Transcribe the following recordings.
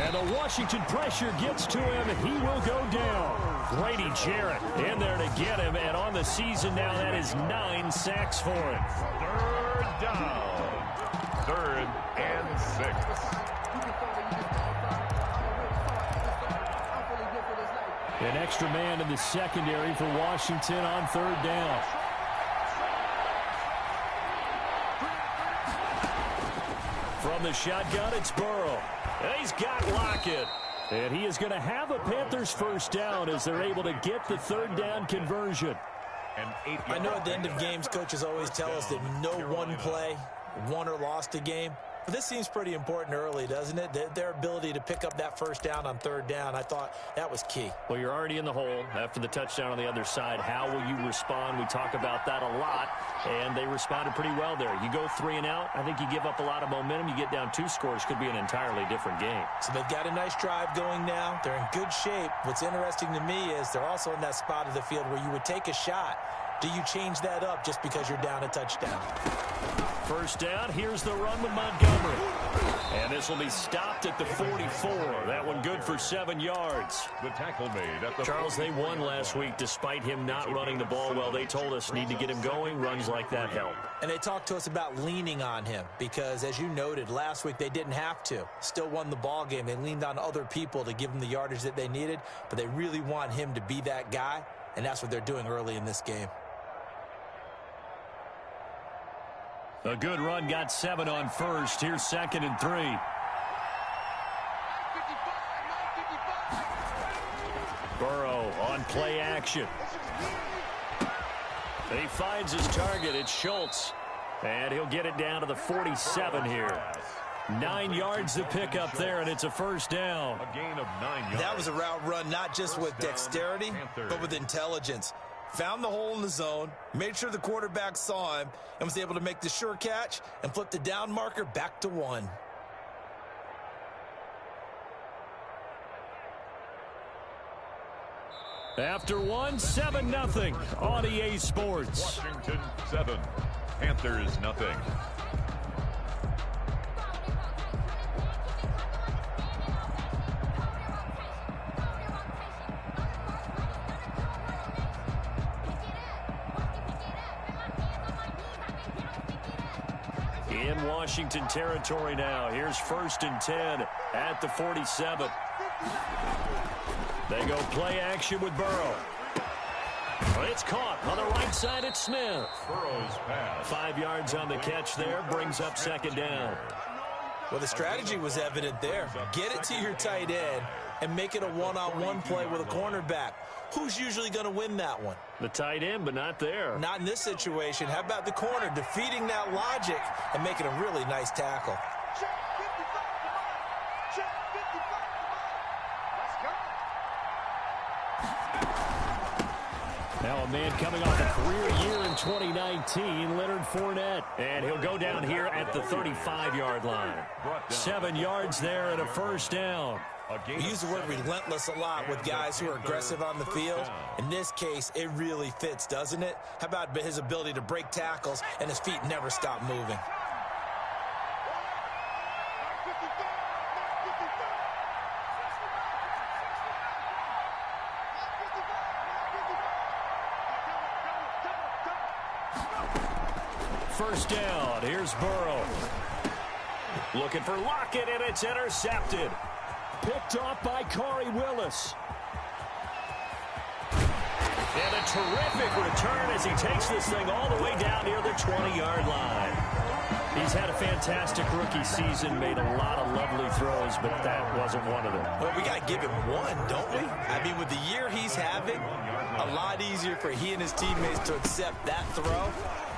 And the Washington pressure gets to him. He will go down. Grady Jarrett in there to get him. And on the season now, that is 9 sacks for him. Third down. 3rd and 6. An extra man in the secondary for Washington on 3rd down. From the shotgun, it's Burrow. And he's got Lockett. And he is going to have a Panthers first down as they're able to get the 3rd down conversion. I know at the end of games, coaches always tell us that no one play won or lost a game. But this seems pretty important early, doesn't it? Their ability to pick up that first down on 3rd down, I thought that was key. Well, you're already in the hole after the touchdown on the other side. How will you respond? We talk about that a lot, and they responded pretty well there. You go 3 and out, I think you give up a lot of momentum. You get down 2 scores, could be an entirely different game. So they've got a nice drive going now. They're in good shape. What's interesting to me is they're also in that spot of the field where you would take a shot. Do you change that up just because you're down a touchdown? First down, here's the run with Montgomery. And this will be stopped at the 44. That one good for 7 yards. The tackle made at the Charles, they won last week despite him not running the ball well. They told us need to get him going. Runs like that help. And they talked to us about leaning on him because, as you noted, last week they didn't have to. Still won the ball game. They leaned on other people to give them the yardage that they needed, but they really want him to be that guy, and that's what they're doing early in this game. A good run, got 7 on first. Here's 2nd and 3. Burrow on play action. He finds his target. It's Schultz. And he'll get it down to the 47 here. 9 yards to pick up there, and it's a first down. A gain of 9 yards. That was a route run not just with dexterity, but with intelligence. Found the hole in the zone, made sure the quarterback saw him, and was able to make the sure catch and flip the down marker back to 1. After 1, 7-0 on EA Sports. Washington 7, Panthers 0. In Washington territory now. Here's 1st and 10 at the 47. They go play action with Burrow. It's caught on the right side. It's Smith. Burrow's pass. 5 yards on the catch there. Brings up 2nd down. Well, the strategy was evident there. Get it to your tight end and make it a one-on-one play with a cornerback. Who's usually going to win that one? The tight end, but not there. Not in this situation. How about the corner defeating that logic and making a really nice tackle? Now a man coming off a career year in 2019, Leonard Fournette. And he'll go down here at the 35-yard line. 7 yards there and a first down. We use the word relentless a lot with guys who are aggressive on the field. In this case, it really fits, doesn't it? How about his ability to break tackles and his feet never stop moving? First down, here's Burrow. Looking for Lockett, and it's intercepted. Picked off by Corey Willis. And a terrific return as he takes this thing all the way down near the 20-yard line. He's had a fantastic rookie season, made a lot of lovely throws, but that wasn't one of them. Well, we got to give him one, don't we? I mean, with the year he's having, a lot easier for he and his teammates to accept that throw.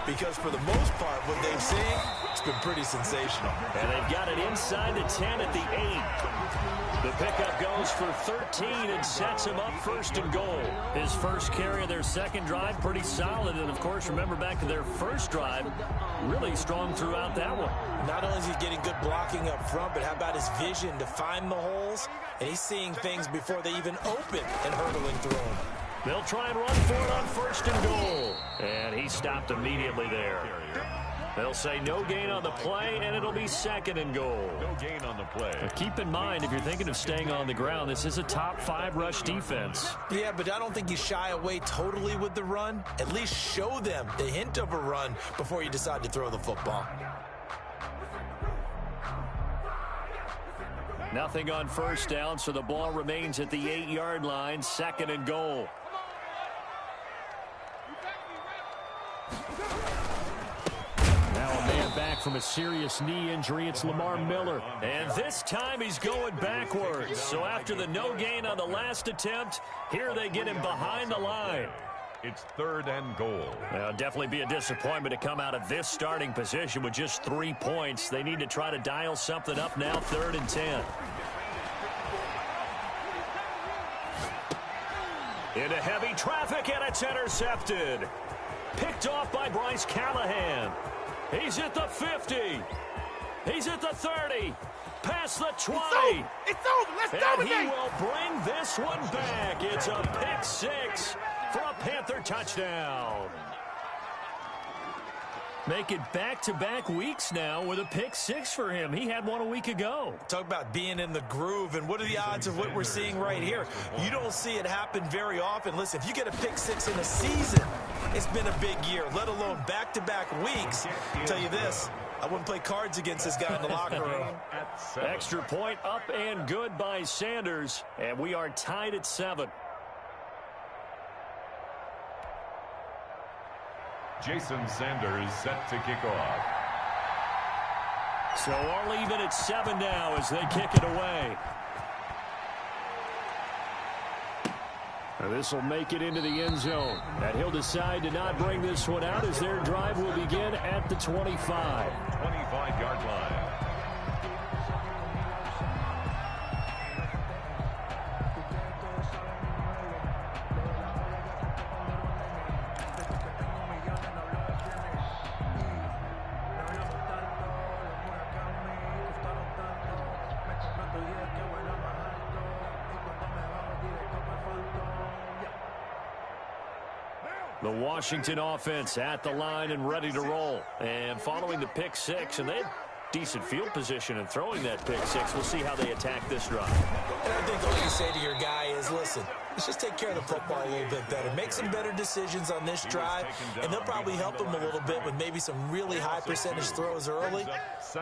Because for the most part, what they've seen, it's been pretty sensational. And they've got it inside the 10 at the 8. The pickup goes for 13 and sets him up 1st and goal. His first carry of their second drive, pretty solid. And, of course, remember back to their first drive, really strong throughout that one. Not only is he getting good blocking up front, but how about his vision to find the holes? And he's seeing things before they even open and hurtling through them. They'll try and run for it on 1st and goal. And he stopped immediately there. They'll say no gain on the play, and it'll be 2nd and goal. No gain on the play. But keep in mind, if you're thinking of staying on the ground, this is a top 5 rush defense. Yeah, but I don't think you shy away totally with the run. At least show them the hint of a run before you decide to throw the football. Nothing on 1st down, so the ball remains at the 8-yard line, 2nd and goal. Now a man back from a serious knee injury. It's Lamar Miller. And this time he's going backwards. So after the no gain on the last attempt, here they get him behind the line. It's 3rd and goal. Well, definitely be a disappointment to come out of this starting position with just 3 points. They need to try to dial something up now, 3rd and 10. Into heavy traffic, and it's intercepted. Picked off by Bryce Callahan. He's at the 50. He's at the 30. Past the 20. It's over. Let's dominate. And he will bring this one back. It's a pick 6 for a Panther touchdown. Make it back-to-back weeks now with a pick 6 for him. He had one a week ago. Talk about being in the groove, and what are the odds of what we're seeing right here? You don't see it happen very often. Listen, if you get a pick 6 in a season, it's been a big year, let alone back-to-back weeks. I'll tell you this, I wouldn't play cards against this guy in the locker room. Extra point up and good by Sanders, and we are tied at 7. Jason Sanders set to kick off. So all even at 7 now as they kick it away. This will make it into the end zone. And he'll decide to not bring this one out as their drive will begin at the 25. 25-yard line. The Washington offense at the line and ready to roll. And following the pick 6, and they had decent field position in throwing that pick 6. We'll see how they attack this drive. And I think all you say to your guy is, listen, let's just take care of the football a little bit better. Make some better decisions on this drive, and they'll probably help him a little bit with maybe some really high percentage throws early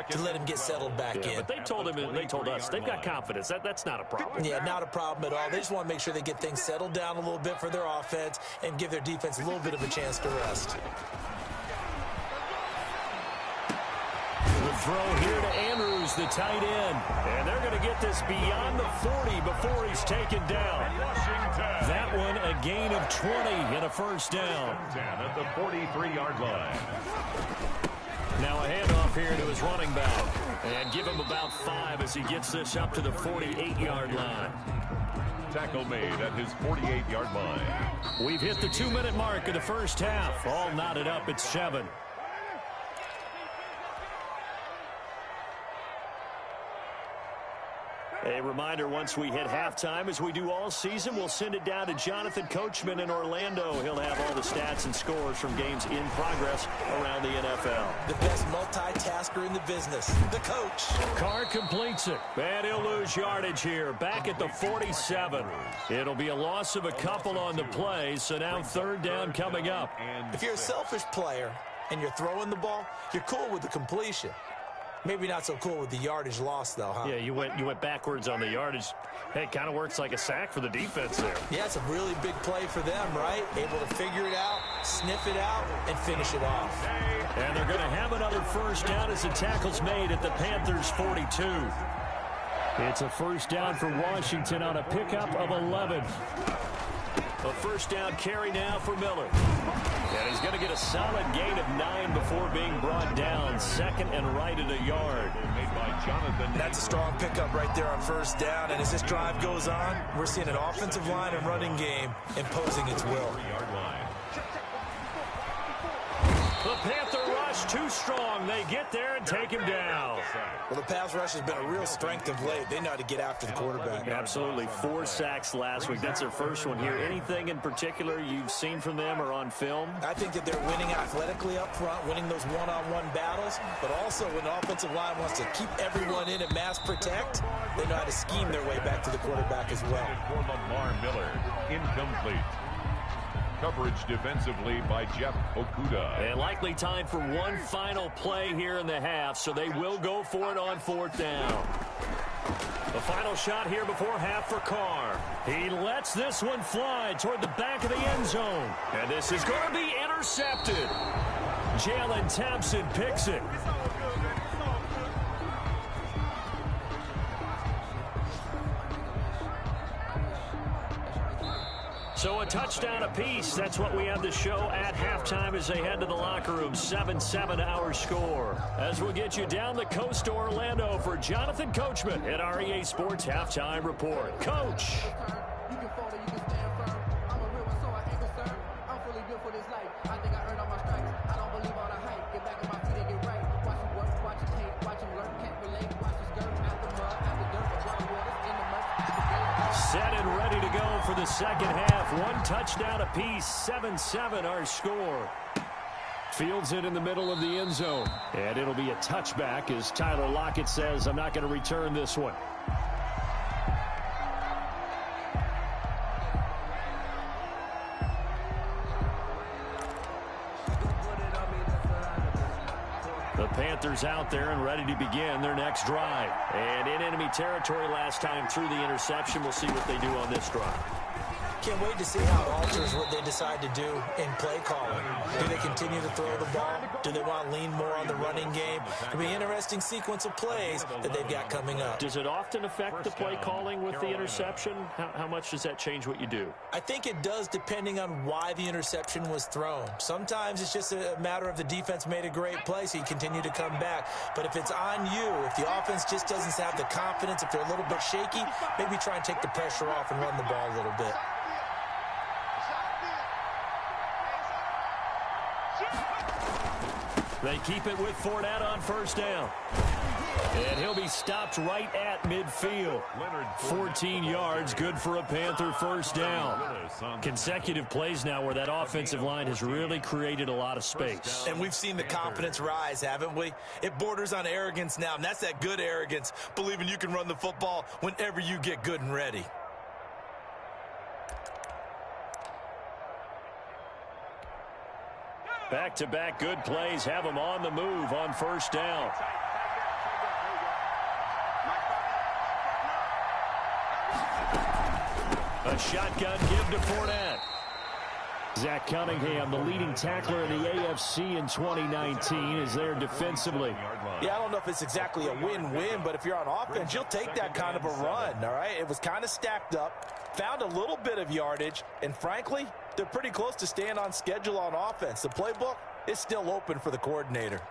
to let him get settled back in. But they told him, and they told us, they've got confidence. That's not a problem. Yeah, not a problem at all. They just want to make sure they get things settled down a little bit for their offense and give their defense a little bit of a chance to rest. The throw here to Andrews, the tight end. And they're going to get this beyond the 40 before he's taken down. That one a gain of 20 and a 1st down. At the 43-yard line. Now a handoff here to his running back. And give him about 5 as he gets this up to the 48-yard line. Tackle made at his 48-yard line. We've hit the 2-minute mark of the first half. All knotted up at 7. A reminder, once we hit halftime, as we do all season, we'll send it down to Jonathan Coachman in Orlando. He'll have all the stats and scores from games in progress around the NFL. The best multitasker in the business, the coach. Carr completes it, and he'll lose yardage here, back at the 47. It'll be a loss of a couple on the play, so now 3rd down coming up. If you're a selfish player and you're throwing the ball, you're cool with the completion. Maybe not so cool with the yardage loss, though, huh? Yeah, you went backwards on the yardage. Hey, it kind of works like a sack for the defense there. Yeah, it's a really big play for them, right? Able to figure it out, sniff it out, and finish it off. And they're going to have another 1st down as the tackle's made at the Panthers' 42. It's a 1st down for Washington on a pickup of 11. A 1st down carry now for Miller. And he's going to get a solid gain of 9 before being brought down. 2nd and right at a yard. Made by Jonathan. That's a strong pickup right there on 1st down. And as this drive goes on, we're seeing an offensive line and running game imposing its will. Yard line. The Panther rush rush too strong. They get there and take him down. Well, the pass rush has been a real strength of late. They know how to get after the quarterback. Absolutely. 4 sacks last week. That's their first one here. Anything in particular you've seen from them or on film? I think that they're winning athletically up front, winning those one-on-one battles, but also when the offensive line wants to keep everyone in and mass protect, they know how to scheme their way back to the quarterback as well. For Lamar Miller, incomplete. Coverage defensively by Jeff Okuda. And likely time for one final play here in the half, so they will go for it on 4th down. The final shot here before half for Carr. He lets this one fly toward the back of the end zone. And this is going to be intercepted. Jalen Thompson picks it. So a touchdown apiece. That's what we have to show at halftime as they head to the locker room. 7-7 our score. As we'll get you down the coast to Orlando for Jonathan Coachman at our EA Sports Halftime Report. Coach. Set and ready to go for the second half. 1 touchdown apiece. 7-7 our score. Fields it in the middle of the end zone. And it'll be a touchback as Tyler Lockett says, I'm not going to return this one. The Panthers out there and ready to begin their next drive. And in enemy territory last time through the interception. We'll see what they do on this drive. Can't wait to see how it alters what they decide to do in play calling. Do they continue to throw the ball? Do they want to lean more on the running game? It'll be an interesting sequence of plays that they've got coming up. Does it often affect the play calling with the interception? How much does that change what you do? I think it does depending on why the interception was thrown. Sometimes it's just a matter of the defense made a great play, so you continue to come back. But if it's on you, if the offense just doesn't have the confidence, if they're a little bit shaky, maybe try and take the pressure off and run the ball a little bit. They keep it with Fournette on 1st down. And he'll be stopped right at midfield. 14 yards, good for a Panther 1st down. Consecutive plays now where that offensive line has really created a lot of space. And we've seen the confidence rise, haven't we? It borders on arrogance now, and that's that good arrogance, believing you can run the football whenever you get good and ready. Back-to-back good plays have them on the move on 1st down. A shotgun give to Fournette. Zach Cunningham, the leading tackler in the AFC in 2019, is there defensively. Yeah, I don't know if it's exactly a win-win, but if you're on offense, you'll take that kind of a run, all right? It was kind of stacked up, found a little bit of yardage, and frankly, they're pretty close to staying on schedule on offense. The playbook is still open for the coordinator.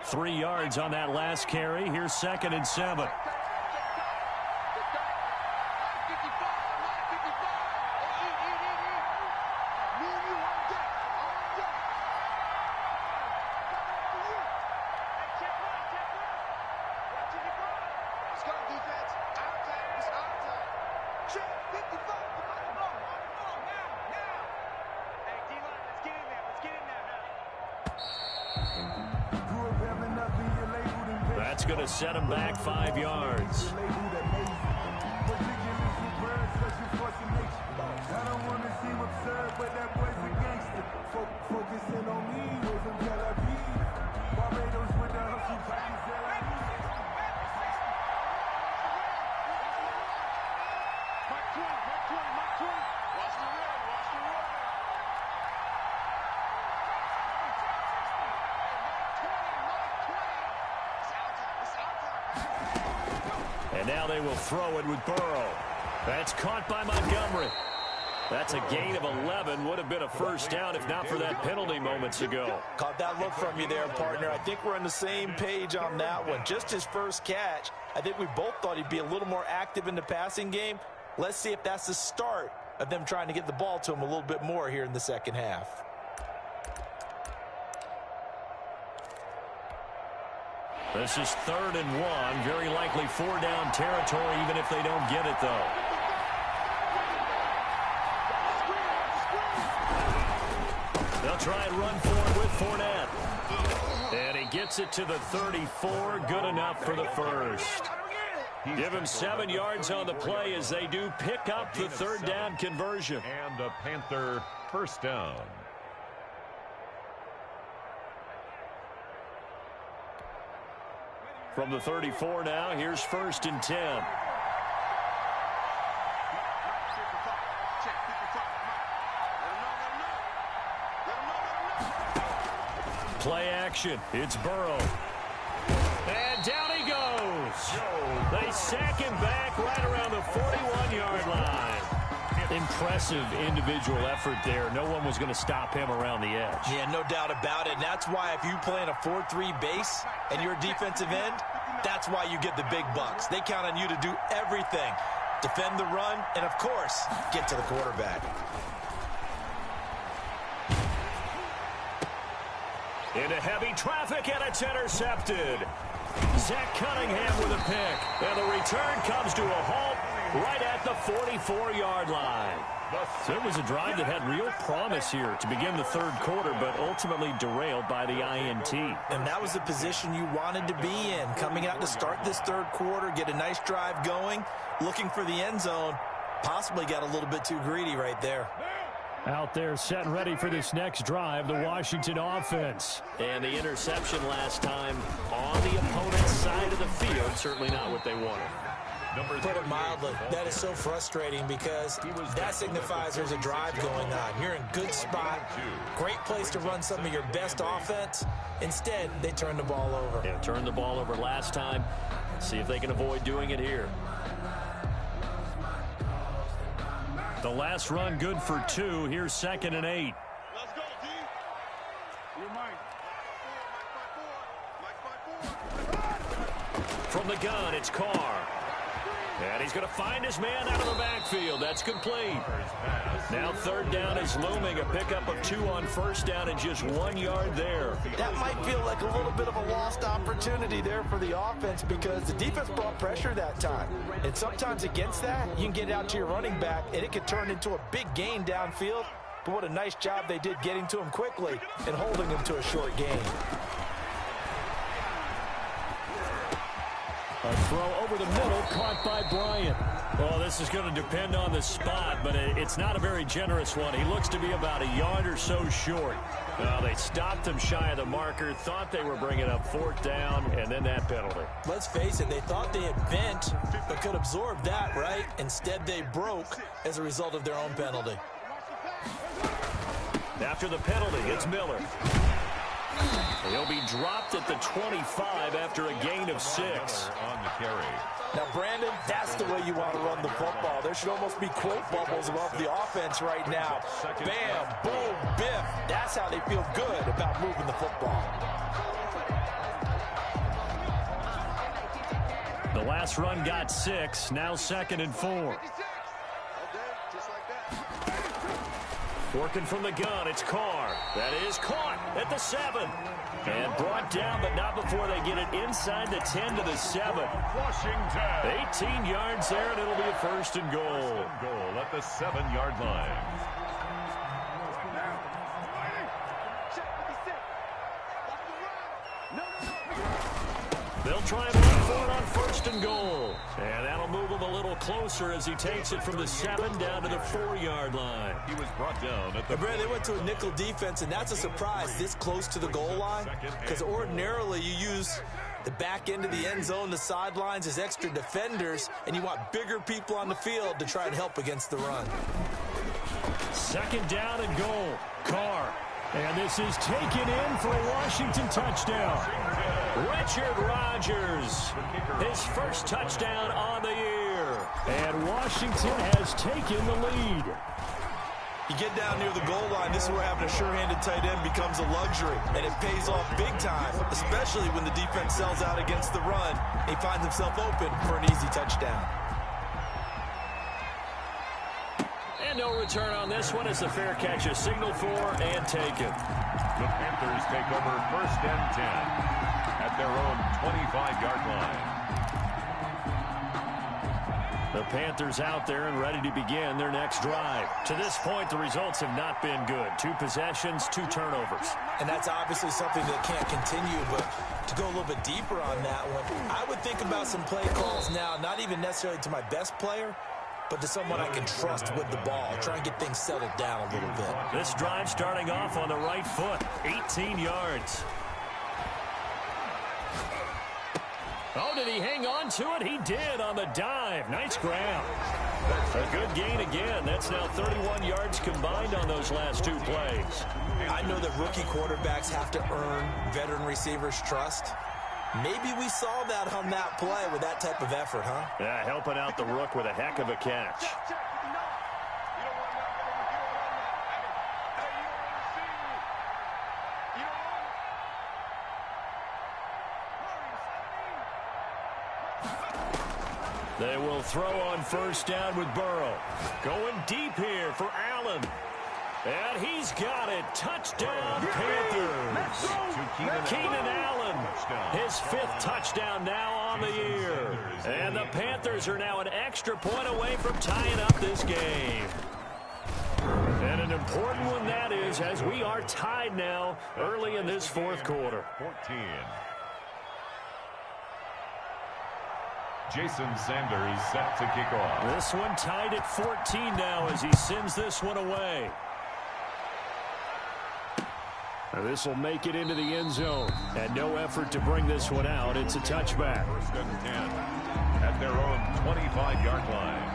3 yards on that last carry. Here's 2nd and 7. That's going to set him back 5 yards. And now they will throw it with Burrow. That's caught by Montgomery. That's a gain of 11. Would have been a 1st down if not for that penalty moments ago. Caught that look from you there, partner. I think we're on the same page on that one. Just his first catch. I think we both thought he'd be a little more active in the passing game. Let's see if that's the start of them trying to get the ball to him a little bit more here in the second half. This is 3rd and 1. Very likely 4-down territory, even if they don't get it, though. They'll try and run forward with Fournette. And he gets it to the 34. Good enough for the first. Give him 7 yards on the play as they do pick up the 3rd down conversion. And a Panther first down. From the 34 now, here's 1st and 10. Play action. It's Burrow. And down he goes. They sack him back right around the 41-yard line. Impressive individual effort there. No one was going to stop him around the edge. Yeah, no doubt about it. And that's why if you play in a 4-3 base and you're a defensive end, that's why you get the big bucks. They count on you to do everything. Defend the run and, of course, get to the quarterback. Into heavy traffic, and it's intercepted. Zach Cunningham with a pick. And the return comes to a halt right at the 44-yard line. So it was a drive that had real promise here to begin the 3rd quarter, but ultimately derailed by the INT. And that was the position you wanted to be in. Coming out to start this 3rd quarter, get a nice drive going, looking for the end zone. Possibly got a little bit too greedy right there. Out there set and ready for this next drive, the Washington offense. And the interception last time on the opponent's side of the field. Certainly not what they wanted. Put it mildly, that is so frustrating because that signifies there's a drive going on. You're in good spot, great place to run some of your best offense. Instead, they turn the ball over. Yeah, turned the ball over last time. See if they can avoid doing it here. The last run good for 2. Here's 2nd and 8. Let's go, D. You're mine. From the gun, it's Carr. And he's going to find his man out of the backfield. That's complete. Now 3rd down is looming. A pickup of 2 on 1st down and just 1 yard there. That might feel like a little bit of a lost opportunity there for the offense because the defense brought pressure that time. And sometimes against that, you can get out to your running back, and it can turn into a big gain downfield. But what a nice job they did getting to him quickly and holding him to a short gain. A throw over the middle, caught by Bryant. Well, this is going to depend on the spot, but it's not a very generous one. He looks to be about a yard or so short. They stopped him shy of the marker, thought they were bringing up 4th down, and then that penalty. Let's face it, they thought they had bent, but could absorb that, right? Instead, they broke as a result of their own penalty. After the penalty, it's Miller. He'll be dropped at the 25 after a gain of 6. On the carry. Now, Brandon, that's the way you want to run the football. There should almost be quote bubbles above the offense right now. Bam, boom, biff. That's how they feel good about moving the football. The last run got 6. Now 2nd and 4. Working from the gun, it's Carr. That is caught at the 7. And brought down, but not before they get it inside the 10 to the 7. Washington. 18 yards there, and it'll be a 1st and goal. First and goal at the 7-yard line. They'll try and run for it on 1st and goal. And that'll move him a little closer as he takes it from the 7 down to the 4-yard line. He was brought down at the... They went to a nickel defense, and that's a surprise this close to the goal line because ordinarily you use the back end of the end zone, the sidelines as extra defenders, and you want bigger people on the field to try and help against the run. 2nd down and goal. Carr. And this is taken in for a Washington touchdown. Richard Rodgers, his first touchdown on the year. And Washington has taken the lead. You get down near the goal line, this is where having a sure-handed tight end becomes a luxury, and it pays off big time, especially when the defense sells out against the run. He finds himself open for an easy touchdown. And no return on this one as the fair catch is signaled for and taken. The Panthers take over 1st and 10 at at their own 25-yard line. The Panthers out there and ready to begin their next drive. To this point, the results have not been good. 2 possessions, 2 turnovers. And that's obviously something that can't continue, but to go a little bit deeper on that one, I would think about some play calls now, not even necessarily to my best player, but to someone I can trust with the ball. Try and get things settled down a little bit. This drive starting off on the right foot, 18 yards. Oh, did he hang on to it? He did on the dive. Nice grab. A good gain again. That's now 31 yards combined on those last 2 plays. I know that rookie quarterbacks have to earn veteran receivers' trust. Maybe we saw that on that play with that type of effort, huh? Yeah, helping out the rook with a heck of a catch. They will throw on first down with Burrow. Going deep here for Allen. And he's got it. Touchdown, Panthers. Keenan Allen, his 5th touchdown now on the year. And the Panthers are now an extra point away from tying up this game. And an important one that is, as we are tied now early in this 4th quarter. 14. Jason Sanders set to kick off. This one tied at 14 now as he sends this one away. This will make it into the end zone. And no effort to bring this one out. It's a touchback. 1st and 10 at their own 25-yard line.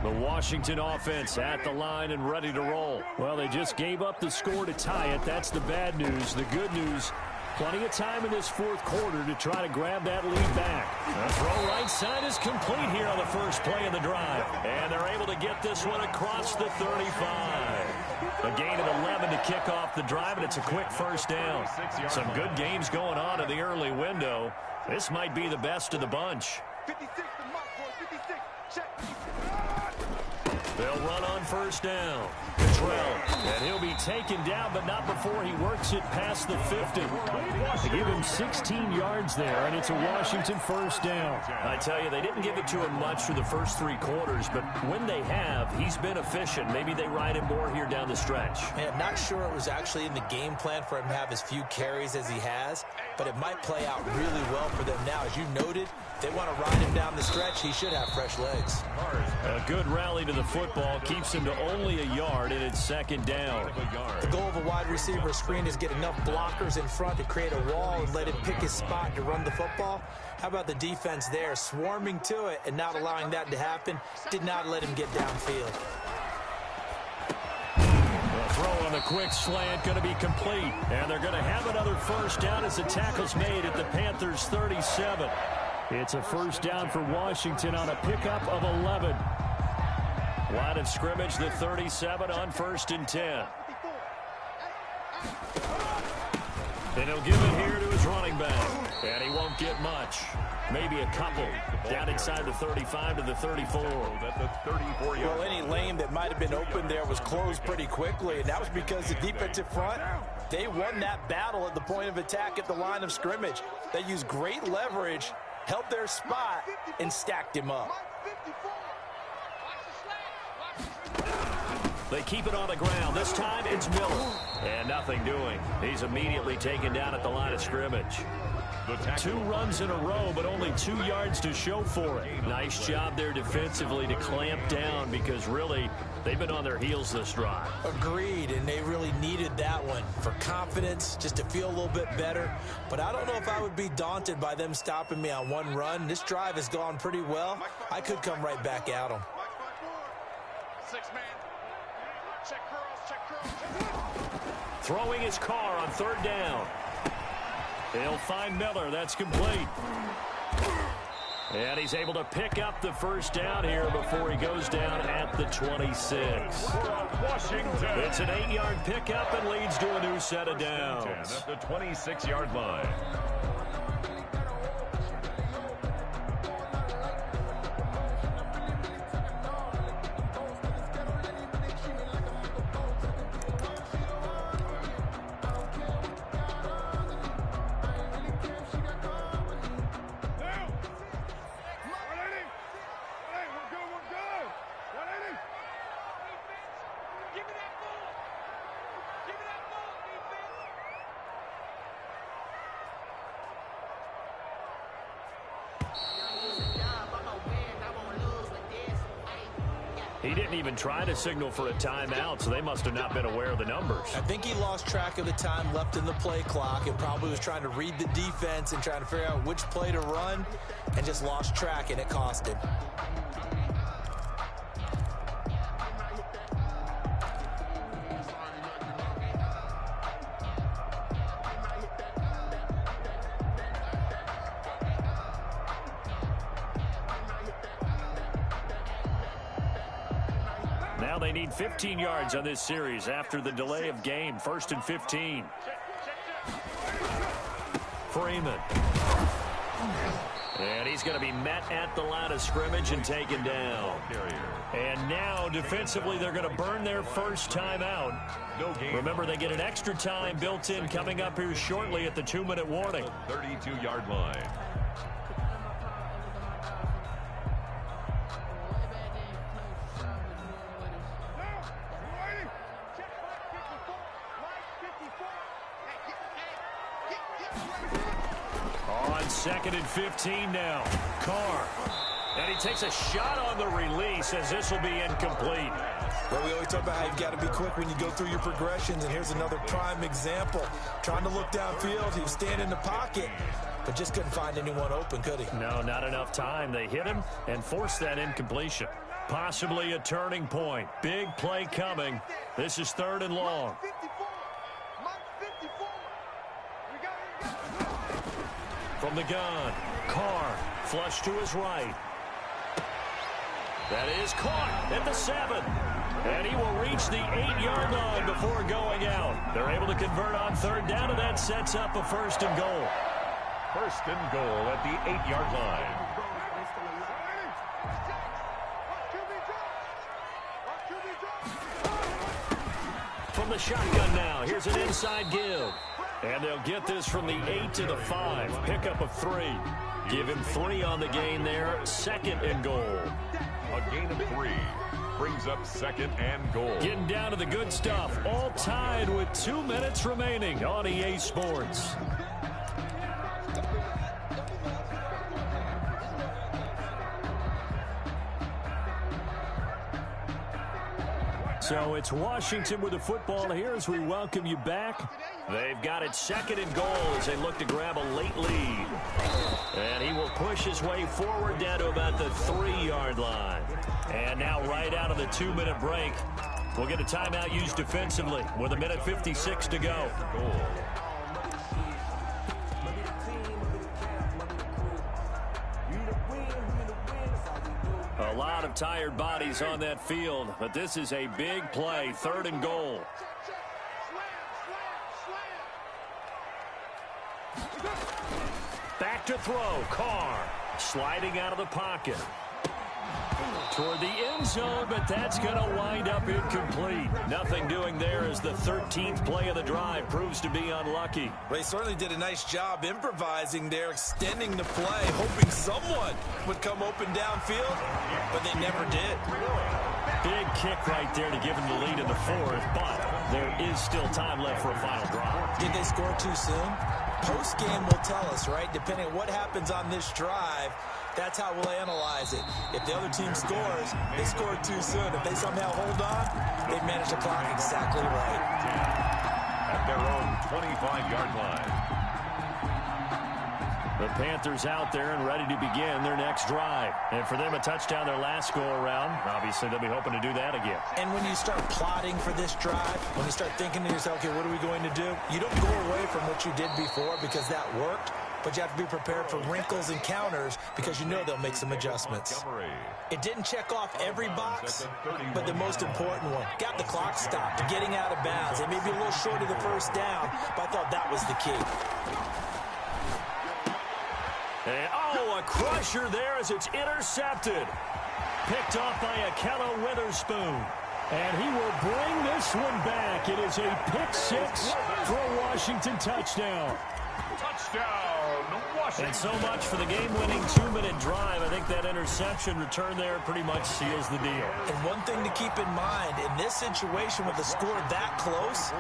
The Washington offense at the line and ready to roll. Well, they just gave up the score to tie it. That's the bad news. The good news, plenty of time in this 4th quarter to try to grab that lead back. The throw right side is complete here on the first play of the drive. And they're able to get this one across the 35. A gain of 11 to kick off the drive, and it's a quick first down. Some good games going on in the early window. This might be the best of the bunch. 56 to mark, boy. 56. Check. They'll run on first down. Cottrell, and he'll be taken down, but not before he works it past the 50. They give him 16 yards there, and it's a Washington first down. I tell you, they didn't give it to him much for the first 3 quarters, but when they have, he's been efficient. Maybe they ride him more here down the stretch. Man, not sure it was actually in the game plan for him to have as few carries as he has, but it might play out really well for them now. As you noted, they want to ride him down the stretch. He should have fresh legs. A good rally to the football keeps him to only a yard, and it's 2nd down. The goal of a wide receiver screen is get enough blockers in front to create a wall and let him pick his spot to run the football. How about the defense there, swarming to it and not allowing that to happen? Did not let him get downfield. The throw on the quick slant going to be complete, and they're going to have another first down as the tackle's made at the Panthers' 37. It's a first down for Washington on a pickup of 11. Line of scrimmage, the 37 on 1st and 10. And he'll give it here to his running back. And he won't get much. Maybe a couple. Down inside the 35 to the 34. At the 34-yard. Well, any lane that might have been open there was closed pretty quickly, and that was because the defensive front, they won that battle at the point of attack at the line of scrimmage. They used great leverage, held their spot, and stacked him up. They keep it on the ground. This time it's Miller. And nothing doing. He's immediately taken down at the line of scrimmage. 2 runs in a row, but only 2 yards to show for it. Nice job there defensively to clamp down because really they've been on their heels this drive. Agreed, and they really needed that one for confidence, just to feel a little bit better. But I don't know if I would be daunted by them stopping me on one run. This drive has gone pretty well. I could come right back at them. 6-man. Check curls. Throwing his car on 3rd down. He'll find Miller. That's complete. And he's able to pick up the first down here before he goes down at the 26. Washington. It's an 8-yard pickup and leads to a new set of downs. At the 26-yard line. He didn't even try to signal for a timeout, so they must have not been aware of the numbers. I think he lost track of the time left in the play clock and probably was trying to read the defense and trying to figure out which play to run and just lost track, and it cost him. Now they need 15 yards on this series after the delay of game. 1st and 15. Freeman. And he's going to be met at the line of scrimmage and taken down. And now, defensively, they're going to burn their first timeout. Remember, they get an extra time built in coming up here shortly at the 2-minute warning. 32-yard line. On 2nd and 15 now. Carr. And he takes a shot on the release as this will be incomplete. Well, we always talk about how you've got to be quick when you go through your progressions, and here's another prime example. Trying to look downfield, he was standing in the pocket, but just couldn't find anyone open, could he? No, not enough time. They hit him and forced that incompletion. Possibly a turning point. Big play coming. This is 3rd and long. From the gun, Carr, flush to his right. That is caught at the 7. And he will reach the 8-yard line before going out. They're able to convert on 3rd down, and that sets up a 1st and goal. 1st and goal at the 8-yard line. From the shotgun now, here's an inside give. And they'll get this from the 8 to the 5. Pickup of 3. Give him 3 on the gain there. 2nd and goal. A gain of 3 brings up 2nd and goal. Getting down to the good stuff. All tied with 2 minutes remaining on EA Sports. So it's Washington with the football here as we welcome you back. They've got it 2nd and goal as they look to grab a late lead. And he will push his way forward down to about the 3-yard line. And now right out of the 2-minute break, we'll get a timeout used defensively with 1:56 to go. A lot of tired bodies on that field, but this is a big play. 3rd and goal. Back to throw. Carr sliding out of the pocket. Toward the end zone, but that's going to wind up incomplete. Nothing doing there as the 13th play of the drive proves to be unlucky. They certainly did a nice job improvising there, extending the play, hoping someone would come open downfield, but they never did. Big kick right there to give them the lead in the 4th, but there is still time left for a final drive. Did they score too soon? Post-game will tell us, right? Depending on what happens on this drive, that's how we'll analyze it. If the other team scores, they scored too soon. If they somehow hold on, they manage the clock exactly right. At their own 25-yard line. The Panthers out there and ready to begin their next drive. And for them, a touchdown their last go-around. Obviously, they'll be hoping to do that again. And when you start plotting for this drive, when you start thinking to yourself, okay, what are we going to do? You don't go away from what you did before because that worked. But you have to be prepared for wrinkles and counters because you know they'll make some adjustments. It didn't check off every box, but the most important one. Got the clock stopped, getting out of bounds. They may be a little short of the 1st down, but I thought that was the key. And, a crusher there as it's intercepted. Picked off by Akello Witherspoon. And he will bring this one back. It is a pick-6 for a Washington touchdown. Touchdown, Washington. And so much for the game-winning 2-minute drive. I think that interception return there pretty much seals the deal. And one thing to keep in mind, in this situation with the score that close,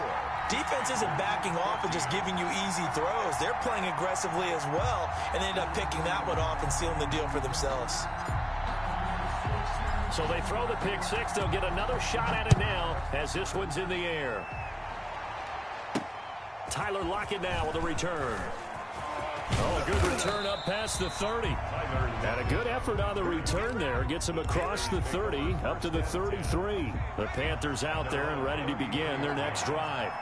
defense isn't backing off and just giving you easy throws. They're playing aggressively as well, and they end up picking that one off and sealing the deal for themselves. So they throw the pick six. They'll get another shot at it now as this one's in the air. Tyler Lockett now with a return. Oh, a good return up past the 30. And a good effort on the return there. Gets him across the 30, up to the 33. The Panthers out there and ready to begin their next drive.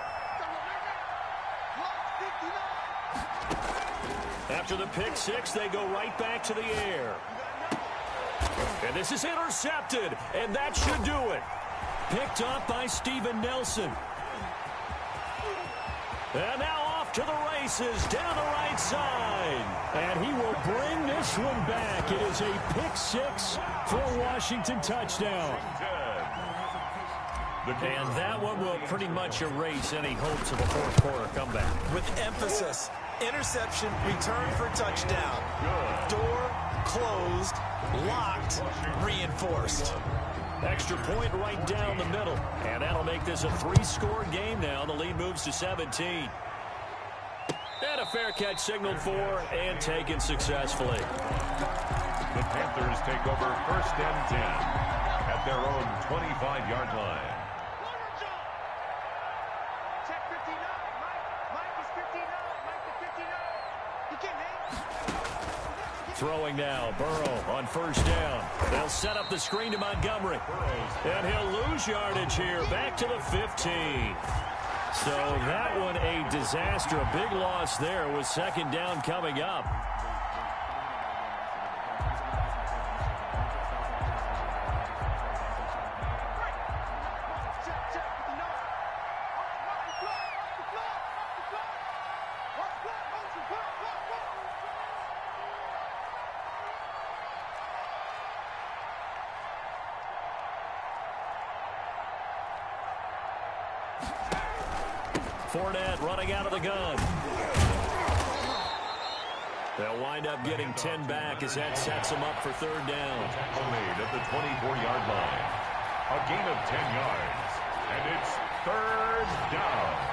After the pick six, they go right back to the air. And this is intercepted, and that should do it. Picked up by Steven Nelson. And now off to the races, down the right side. And he will bring this one back. It is a pick six for a Washington touchdown. And that one will pretty much erase any hopes of a fourth quarter comeback. With emphasis, interception, return for touchdown. Door closed, locked, reinforced. Extra point right down the middle. And that'll make this a three-score game now. The lead moves to 17. And a fair catch signaled for and taken successfully. The Panthers take over 1st and 10 at their own 25-yard line. Check 59. Mike is 59. Mike is 59. He can't hang. Throwing now, Burrow on first down. They'll set up the screen to Montgomery. And he'll lose yardage here, back to the 15. So that one a disaster, a big loss there with second down coming up. Fournette running out of the gun. They'll wind up getting 10 back as that sets them up for third down. Tackle made at the 24-yard line. A gain of 10 yards. And it's third down.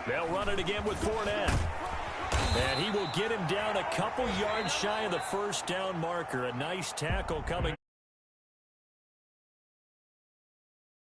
They'll run it again with Fournette. And he will get him down a couple yards shy of the first down marker. A nice tackle coming.